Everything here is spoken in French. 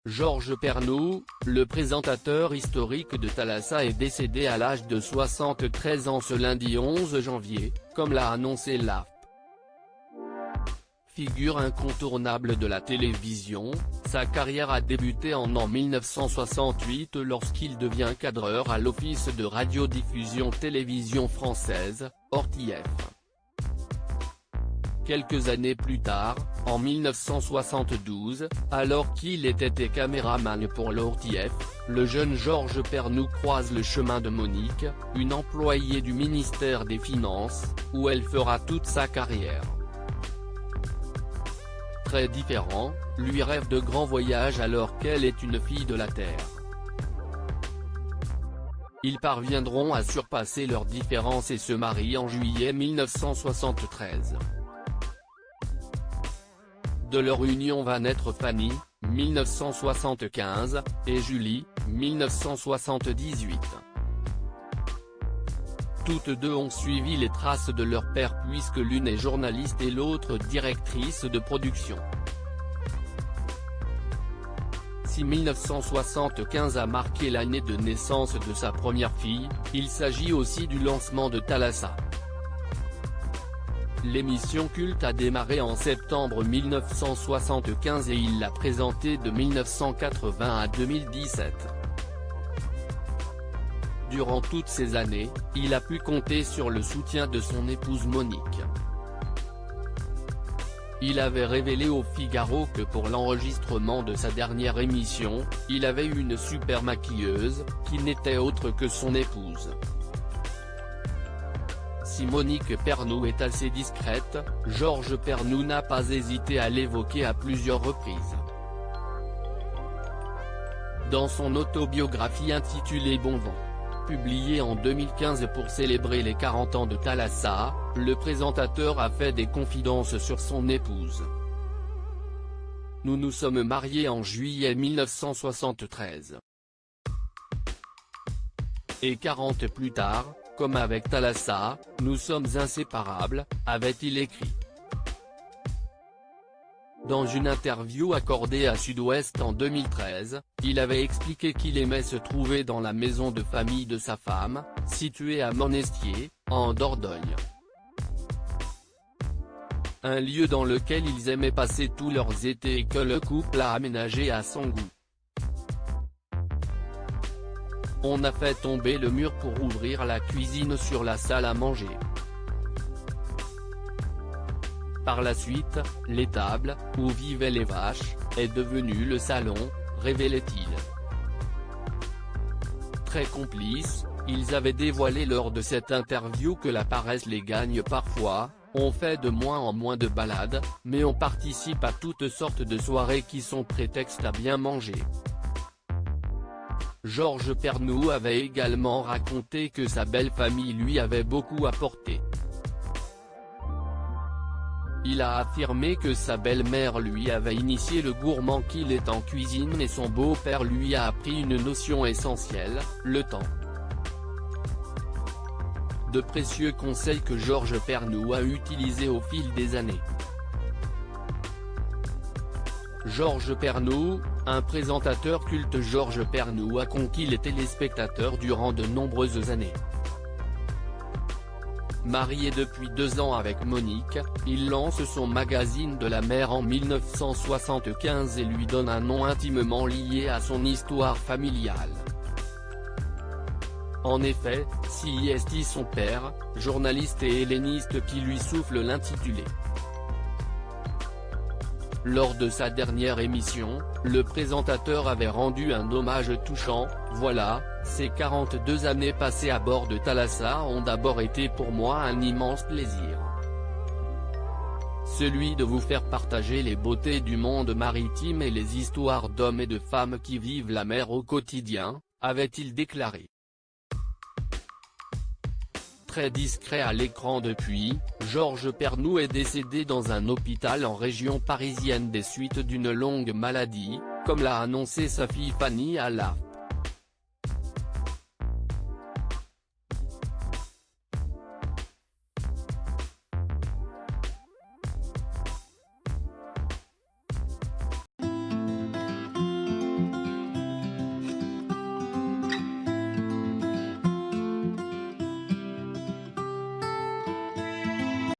Georges Pernou, le présentateur historique de Thalassa est décédé à l'âge de 73 ans ce lundi 11 janvier, comme l'a annoncé l'AFP. Figure incontournable de la télévision, sa carrière a débuté en 1968 lorsqu'il devient cadreur à l'Office de radiodiffusion télévision française, ORTF. Quelques années plus tard, en 1972, alors qu'il était caméraman pour l'ORTF, le jeune Georges Pernou croise le chemin de Monique, une employée du ministère des Finances, où elle fera toute sa carrière. Très différent, lui rêve de grands voyages alors qu'elle est une fille de la terre. Ils parviendront à surpasser leurs différences et se marient en juillet 1973. De leur union va naître Fanny, 1975, et Julie, 1978. Toutes deux ont suivi les traces de leur père puisque l'une est journaliste et l'autre directrice de production. Si 1975 a marqué l'année de naissance de sa première fille, il s'agit aussi du lancement de Thalassa. L'émission culte a démarré en septembre 1975 et il l'a présentée de 1980 à 2017. Durant toutes ces années, il a pu compter sur le soutien de son épouse Monique. Il avait révélé au Figaro que pour l'enregistrement de sa dernière émission, il avait une super maquilleuse, qui n'était autre que son épouse. Si Monique Pernou est assez discrète, Georges Pernou n'a pas hésité à l'évoquer à plusieurs reprises. Dans son autobiographie intitulée Bon Vent, publiée en 2015 pour célébrer les 40 ans de Thalassa, le présentateur a fait des confidences sur son épouse. Nous nous sommes mariés en juillet 1973. Et 40 plus tard, comme avec Thalassa, nous sommes inséparables, avait-il écrit. Dans une interview accordée à Sud-Ouest en 2013, il avait expliqué qu'il aimait se trouver dans la maison de famille de sa femme, située à Monestier, en Dordogne. Un lieu dans lequel ils aimaient passer tous leurs étés et que le couple a aménagé à son goût. On a fait tomber le mur pour ouvrir la cuisine sur la salle à manger. Par la suite, l'étable, où vivaient les vaches, est devenue le salon, révélait-il. Très complices, ils avaient dévoilé lors de cette interview que la paresse les gagne parfois, on fait de moins en moins de balades, mais on participe à toutes sortes de soirées qui sont prétexte à bien manger. Georges Pernou avait également raconté que sa belle famille lui avait beaucoup apporté. Il a affirmé que sa belle-mère lui avait initié le gourmand qu'il est en cuisine et son beau-père lui a appris une notion essentielle, le temps. De précieux conseils que Georges Pernou a utilisés au fil des années. Georges Pernou, un présentateur culte. Georges Pernou a conquis les téléspectateurs durant de nombreuses années. Marié depuis 2 ans avec Monique, il lance son magazine de la mer en 1975 et lui donne un nom intimement lié à son histoire familiale. En effet, c'est son père, journaliste et helléniste qui lui souffle l'intitulé. Lors de sa dernière émission, le présentateur avait rendu un hommage touchant. Voilà, ces 42 années passées à bord de Thalassa ont d'abord été pour moi un immense plaisir. Celui de vous faire partager les beautés du monde maritime et les histoires d'hommes et de femmes qui vivent la mer au quotidien, avait-il déclaré. Très discret à l'écran depuis, Georges Pernou est décédé dans un hôpital en région parisienne des suites d'une longue maladie, comme l'a annoncé sa fille Fanny à l'AFP.